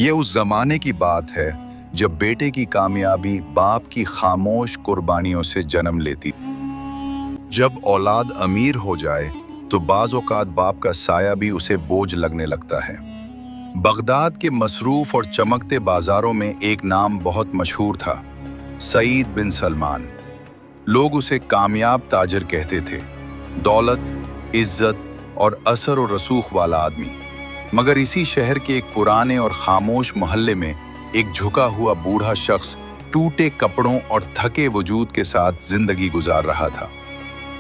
ये उस जमाने की बात है जब बेटे की कामयाबी बाप की खामोश कुर्बानियों से जन्म लेती। जब औलाद अमीर हो जाए तो बाज़ औक़ात बाप का साया भी उसे बोझ लगने लगता है। बगदाद के मसरूफ और चमकते बाजारों में एक नाम बहुत मशहूर था, सईद बिन सलमान। लोग उसे कामयाब ताजिर कहते थे, दौलत, इज्जत और असर और रसूख वाला आदमी। मगर इसी शहर के एक पुराने और खामोश मोहल्ले में एक झुका हुआ बूढ़ा शख्स टूटे कपड़ों और थके वजूद के साथ जिंदगी गुजार रहा था।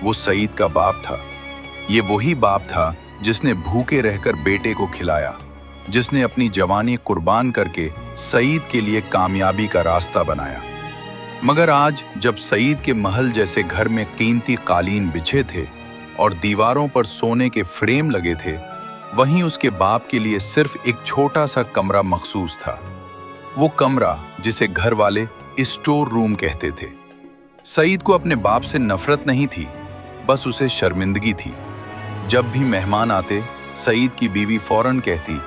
वो सईद का बाप था। ये वही बाप था जिसने भूखे रहकर बेटे को खिलाया, जिसने अपनी जवानी कुर्बान करके सईद के लिए कामयाबी का रास्ता बनाया। मगर आज जब सईद के महल जैसे घर में कीमती कालीन बिछे थे और दीवारों पर सोने के फ्रेम लगे थे, वहीं उसके बाप के लिए सिर्फ एक छोटा सा कमरा मखसूस था। वो कमरा जिसे घर वाले स्टोर रूम कहते थे। सईद को अपने बाप से नफरत नहीं थी, बस उसे शर्मिंदगी थी। जब भी मेहमान आते, सईद की बीवी फौरन कहती,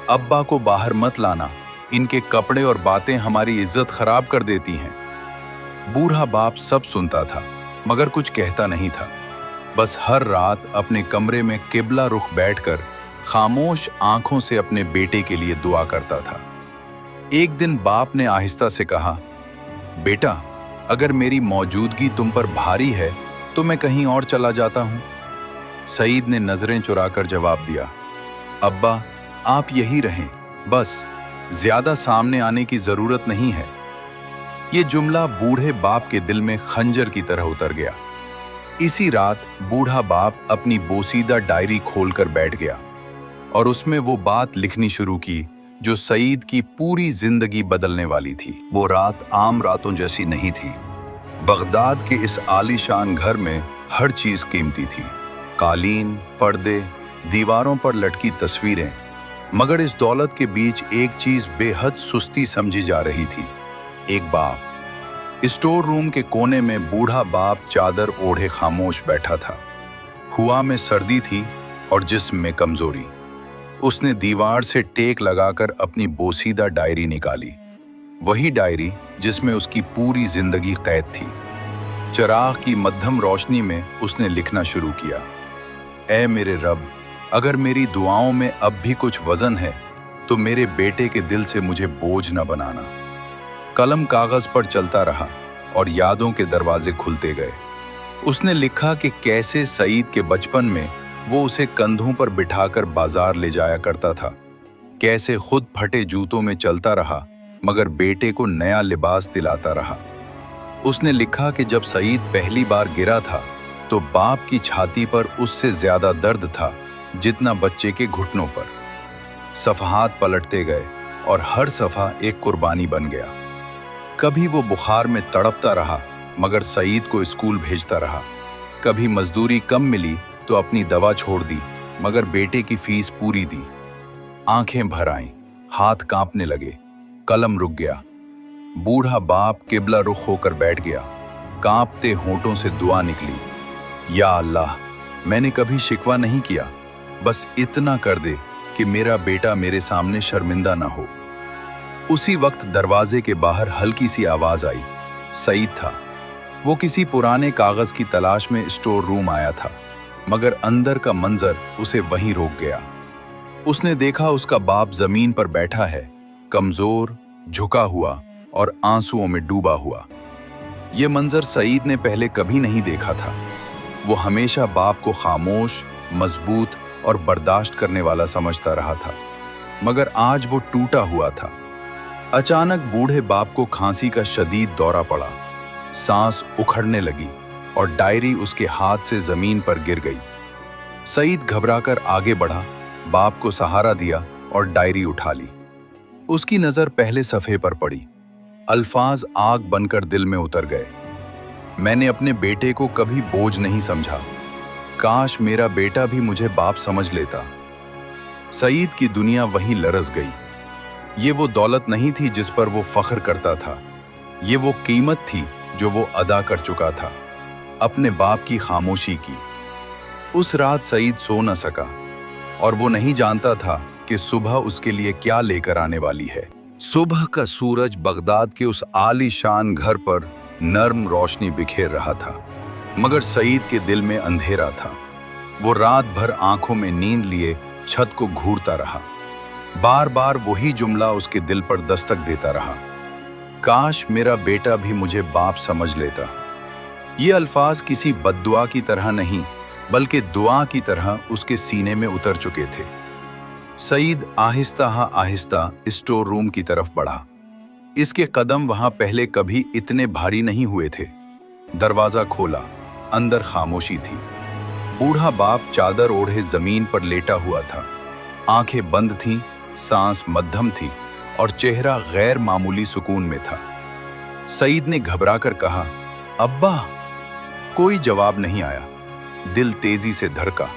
अब्बा को बाहर मत लाना, इनके कपड़े और बातें हमारी इज्जत खराब कर देती हैं। बूढ़ा बाप सब सुनता था मगर कुछ कहता नहीं था। बस हर रात अपने कमरे में किबला रुख बैठकर खामोश आंखों से अपने बेटे के लिए दुआ करता था। एक दिन बाप ने आहिस्ता से कहा, बेटा, अगर मेरी मौजूदगी तुम पर भारी है तो मैं कहीं और चला जाता हूं। सईद ने नजरें चुराकर जवाब दिया, अब्बा, आप यही रहें, बस ज्यादा सामने आने की जरूरत नहीं है। ये जुमला बूढ़े बाप के दिल में खंजर की तरह उतर गया। इसी रात बूढ़ा बाप अपनी बोसीदा डायरी खोलकर बैठ गया और उसमें वो बात लिखनी शुरू की जो सईद की पूरी जिंदगी बदलने वाली थी। वो रात आम रातों जैसी नहीं थी। बगदाद के इस आलीशान घर में हर चीज कीमती थी, कालीन, पर्दे, दीवारों पर लटकी तस्वीरें। मगर इस दौलत के बीच एक चीज बेहद सुस्ती समझी जा रही थी, एक बाप। स्टोर रूम के कोने में बूढ़ा बाप चादर ओढ़े खामोश बैठा था। हुआ में सर्दी थी और जिस्म में कमजोरी। उसने दीवार से टेक लगाकर अपनी बोसीदा डायरी निकाली, वही डायरी जिसमें उसकी पूरी जिंदगी कैद थी। चिराग की मध्यम रोशनी में उसने लिखना शुरू किया, ऐ मेरे रब, अगर मेरी दुआओं में अब भी कुछ वजन है तो मेरे बेटे के दिल से मुझे बोझ न बनाना। कलम कागज पर चलता रहा और यादों के दरवाजे खुलते गए। उसने लिखा कि कैसे सईद के बचपन में वो उसे कंधों पर बिठाकर बाजार ले जाया करता था, कैसे खुद फटे जूतों में चलता रहा मगर बेटे को नया लिबास दिलाता रहा। उसने लिखा कि जब सईद पहली बार गिरा था तो बाप की छाती पर उससे ज्यादा दर्द था जितना बच्चे के घुटनों पर। सफ़हात पलटते गए और हर सफ़ा एक कुर्बानी बन गया। कभी वो बुखार में तड़पता रहा मगर सईद को स्कूल भेजता रहा। कभी मजदूरी कम मिली तो अपनी दवा छोड़ दी मगर बेटे की फीस पूरी दी। आंखें भर आईं, हाथ कांपने लगे, कलम रुक गया। बूढ़ा बाप किबला रुख होकर बैठ गया। कांपते होंठों से दुआ निकली, या अल्लाह, मैंने कभी शिकवा नहीं किया, बस इतना कर दे कि मेरा बेटा मेरे सामने शर्मिंदा ना हो। उसी वक्त दरवाजे के बाहर हल्की सी आवाज आई। सईद था। वो किसी पुराने कागज की तलाश में स्टोर रूम आया था मगर अंदर का मंजर उसे वहीं रोक गया। उसने देखा उसका बाप जमीन पर बैठा है, कमजोर, झुका हुआ और आंसुओं में डूबा हुआ। ये मंजर सईद ने पहले कभी नहीं देखा था। वो हमेशा बाप को खामोश, मजबूत और बर्दाश्त करने वाला समझता रहा था, मगर आज वो टूटा हुआ था। अचानक बूढ़े बाप को खांसी का शदीद दौरा पड़ा, सांस उखड़ने लगी और डायरी उसके हाथ से जमीन पर गिर गई। सईद घबराकर आगे बढ़ा, बाप को सहारा दिया और डायरी उठा ली। उसकी नजर पहले सफ़े पर पड़ी। अल्फाज आग बनकर दिल में उतर गए। मैंने अपने बेटे को कभी बोझ नहीं समझा, काश मेरा बेटा भी मुझे बाप समझ लेता। सईद की दुनिया वहीं लरस गई। ये वो दौलत नहीं थी जिस पर वो फख्र करता था, ये वो कीमत थी जो वो अदा कर चुका था, अपने बाप की खामोशी की। उस रात सईद सो न सका और वो नहीं जानता था कि सुबह उसके लिए क्या लेकर आने वाली है। सुबह का सूरज बगदाद के उस आलीशान घर पर नर्म रोशनी बिखेर रहा था, मगर सईद के दिल में अंधेरा था। वो रात भर आंखों में नींद लिए छत को घूरता रहा। बार बार वही जुमला उसके दिल पर दस्तक देता रहा, काश मेरा बेटा भी मुझे बाप समझ लेता। ये अल्फाज किसी बद्दुआ की तरह नहीं, बल्कि दुआ की तरह उसके सीने में उतर चुके थे। सईद आहिस्ता आहिस्ता स्टोर रूम की तरफ बढ़ा। इसके कदम वहां पहले कभी इतने भारी नहीं हुए थे। दरवाजा खोला, अंदर खामोशी थी। बूढ़ा बाप चादर ओढ़े जमीन पर लेटा हुआ था। आंखें बंद थीं, सांस मध्यम थी और चेहरा गैर मामूली सुकून में था। सईद ने घबराकर कहा, अब्बा। कोई जवाब नहीं आया। दिल तेजी से धड़का।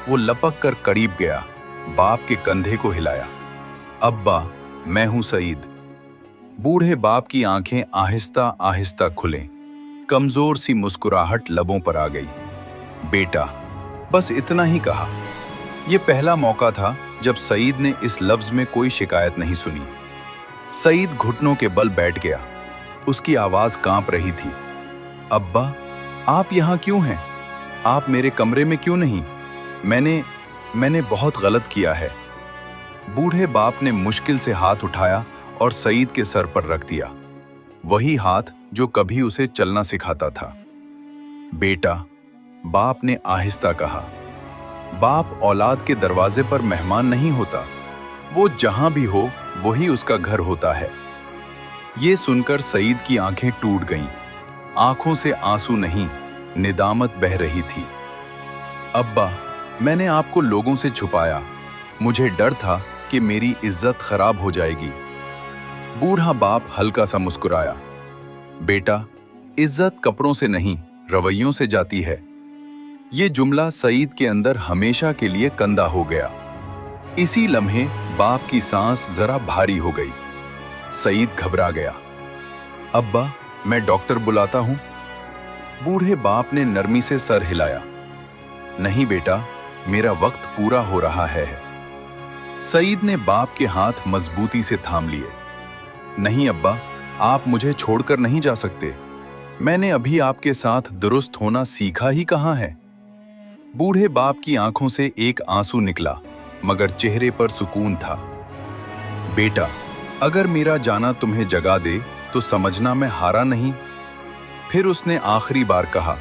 वो लपक कर करीब गया, बाप के कंधे को हिलाया। अब्बा, मैं हूं सईद। बूढ़े बाप की आंखें आहिस्ता आहिस्ता खुलें। कमजोर सी मुस्कुराहट लबों पर आ गई। बेटा, बस इतना ही कहा। यह पहला मौका था जब सईद ने इस लफ्ज में कोई शिकायत नहीं सुनी। सईद घुटनों के बल बैठ गया। उसकी आवाज कांप रही थी। अब्बा, आप यहां क्यों हैं? आप मेरे कमरे में क्यों नहीं? मैंने बहुत गलत किया है। बूढ़े बाप ने मुश्किल से हाथ उठाया और सईद के सर पर रख दिया, वही हाथ जो कभी उसे चलना सिखाता था। बेटा, बाप ने आहिस्ता कहा। बाप औलाद के दरवाजे पर मेहमान नहीं होता। वो जहां भी हो वही उसका घर होता है। ये सुनकर सईद की आंखें टूट गईं। आंखों से आंसू नहीं, निदामत बह रही थी। अब्बा, मैंने आपको लोगों से छुपाया। मुझे डर था कि मेरी इज्जत खराब हो जाएगी। बूढ़ा बाप हल्का सा मुस्कुराया। बेटा, इज्जत कपड़ों से नहीं, रवैयों से जाती है। ये जुमला सईद के अंदर हमेशा के लिए कंदा हो गया। इसी लम्हे बाप की सांस जरा भारी हो गई। सईद घबरा गया। अब्बा, मैं डॉक्टर बुलाता हूं। बूढ़े बाप ने नरमी से सर हिलाया। नहीं बेटा, मेरा वक्त पूरा हो रहा है। सईद ने बाप के हाथ मजबूती से थाम लिए। नहीं अब्बा, आप मुझे छोड़कर नहीं जा सकते। मैंने अभी आपके साथ दुरुस्त होना सीखा ही कहां है। बूढ़े बाप की आंखों से एक आंसू निकला, मगर चेहरे पर सुकून था। बेटा, अगर मेरा जाना तुम्हें जगा दे तो समझना मैं हारा नहीं। फिर उसने आखिरी बार कहा,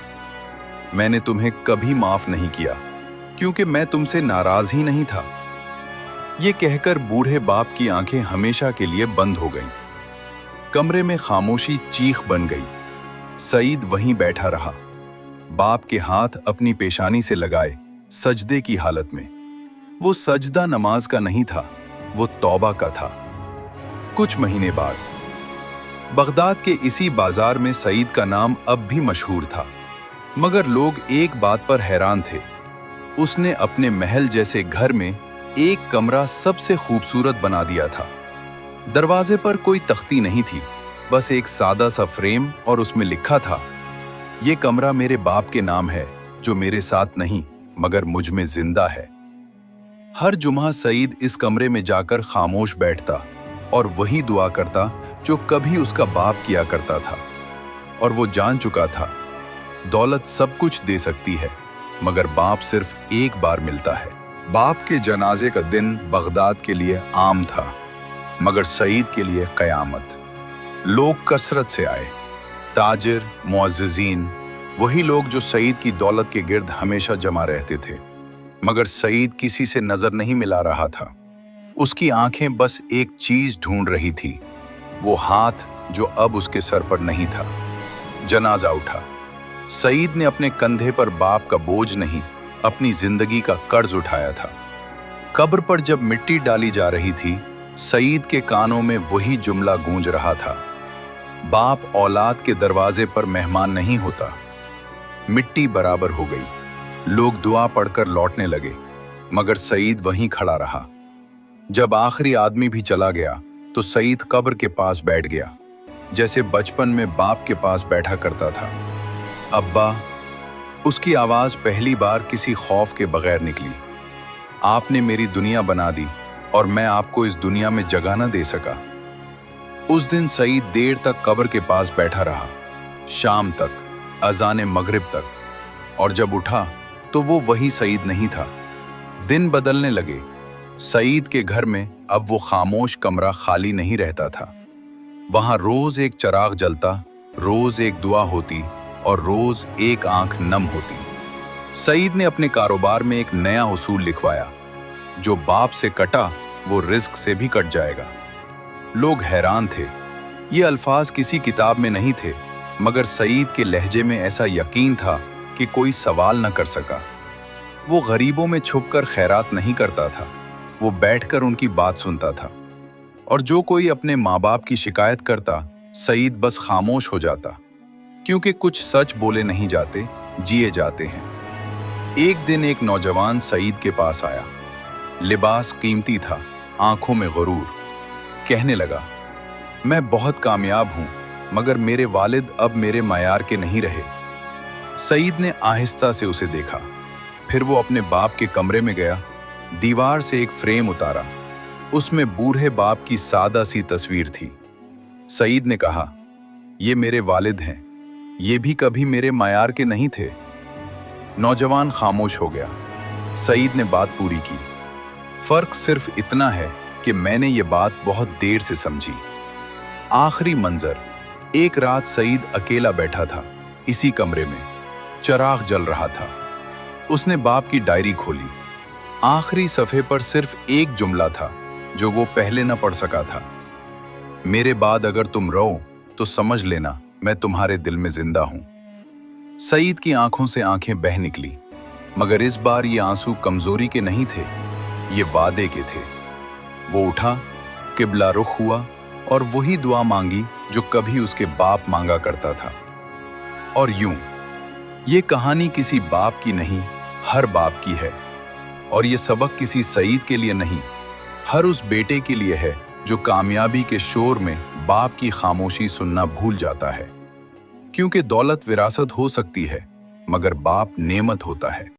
मैंने तुम्हें कभी माफ नहीं किया, क्योंकि मैं तुमसे नाराज ही नहीं था। ये कहकर बूढ़े बाप की आंखें हमेशा के लिए बंद हो गईं। कमरे में खामोशी चीख बन गई। सईद वहीं बैठा रहा, बाप के हाथ अपनी पेशानी से लगाए, सजदे की हालत में। वो सजदा नमाज का नहीं था, वो तौबा का था। कुछ महीने बाद बगदाद के इसी बाजार में सईद का नाम अब भी मशहूर था, मगर लोग एक बात पर हैरान थे। उसने अपने महल जैसे घर में एक कमरा सबसे खूबसूरत बना दिया था। दरवाजे पर कोई तख्ती नहीं थी, बस एक सादा सा फ्रेम और उसमें लिखा था, ये कमरा मेरे बाप के नाम है, जो मेरे साथ नहीं मगर मुझ में जिंदा है। हर जुम्मा सईद इस कमरे में जाकर खामोश बैठता और वही दुआ करता जो कभी उसका बाप किया करता था। और वो जान चुका था, दौलत सब कुछ दे सकती है, मगर बाप सिर्फ एक बार मिलता है। बाप के जनाजे का दिन बगदाद के लिए आम था, मगर सईद के लिए कयामत। लोग कसरत से आए, ताजिर, मुअज्जिज़ीन, वही लोग जो सईद की दौलत के गिर्द हमेशा जमा रहते थे। मगर सईद किसी से नजर नहीं मिला रहा था। उसकी आंखें बस एक चीज ढूंढ रही थी, वो हाथ जो अब उसके सर पर नहीं था। जनाजा उठा। सईद ने अपने कंधे पर बाप का बोझ नहीं, अपनी जिंदगी का कर्ज उठाया था। कब्र पर जब मिट्टी डाली जा रही थी, सईद के कानों में वही जुमला गूंज रहा था, बाप औलाद के दरवाजे पर मेहमान नहीं होता। मिट्टी बराबर हो गई। लोग दुआ पढ़कर लौटने लगे, मगर सईद वहीं खड़ा रहा। जब आखिरी आदमी भी चला गया तो सईद कब्र के पास बैठ गया, जैसे बचपन में बाप के पास बैठा करता था। अब्बा, उसकी आवाज पहली बार किसी खौफ के बगैर निकली। आपने मेरी दुनिया बना दी, और मैं आपको इस दुनिया में जगह न दे सका। उस दिन सईद देर तक कब्र के पास बैठा रहा, शाम तक, अजान मगरिब तक, और जब उठा तो वो वही सईद नहीं था। दिन बदलने लगे। सईद के घर में अब वो खामोश कमरा खाली नहीं रहता था। वहां रोज एक चिराग जलता, रोज एक दुआ होती और रोज एक आंख नम होती। सईद ने अपने कारोबार में एक नया उसूल लिखवाया, जो बाप से कटा वो रिस्क से भी कट जाएगा। लोग हैरान थे। ये अल्फाज किसी किताब में नहीं थे, मगर सईद के लहजे में ऐसा यकीन था कि कोई सवाल न कर सका। वो गरीबों में छुपकर खैरात नहीं करता था, वो बैठकर उनकी बात सुनता था। और जो कोई अपने माँ बाप की शिकायत करता, सईद बस खामोश हो जाता, क्योंकि कुछ सच बोले नहीं जाते, जिए जाते हैं। एक दिन एक नौजवान सईद के पास आया। लिबास कीमती था, आंखों में गुरूर। कहने लगा, मैं बहुत कामयाब हूं, मगर मेरे वालिद अब मेरे मयार के नहीं रहे। सईद ने आहिस्ता से उसे देखा। फिर वो अपने बाप के कमरे में गया, दीवार से एक फ्रेम उतारा। उसमें बूढ़े बाप की सादा सी तस्वीर थी। सईद ने कहा, ये मेरे वालिद हैं, ये भी कभी मेरे मयार के नहीं थे। नौजवान खामोश हो गया। सईद ने बात पूरी की, फर्क सिर्फ इतना है कि मैंने ये बात बहुत देर से समझी। आखिरी मंजर, एक रात सईद अकेला बैठा था, इसी कमरे में। चिराग जल रहा था। उसने बाप की डायरी खोली। आखिरी सफ़े पर सिर्फ एक जुमला था जो वो पहले न पढ़ सका था। मेरे बाद अगर तुम रो तो समझ लेना मैं तुम्हारे दिल में जिंदा हूं। सईद की आंखों से आंखें बह निकली, मगर इस बार ये आंसू कमजोरी के नहीं थे, ये वादे के थे। वो उठा, किबला रुख हुआ और वही दुआ मांगी जो कभी उसके बाप मांगा करता था। और यूं, ये कहानी किसी बाप की नहीं, हर बाप की है। और ये सबक किसी सईद के लिए नहीं, हर उस बेटे के लिए है जो कामयाबी के शोर में बाप की खामोशी सुनना भूल जाता है। क्योंकि दौलत विरासत हो सकती है, मगर बाप नेमत होता है।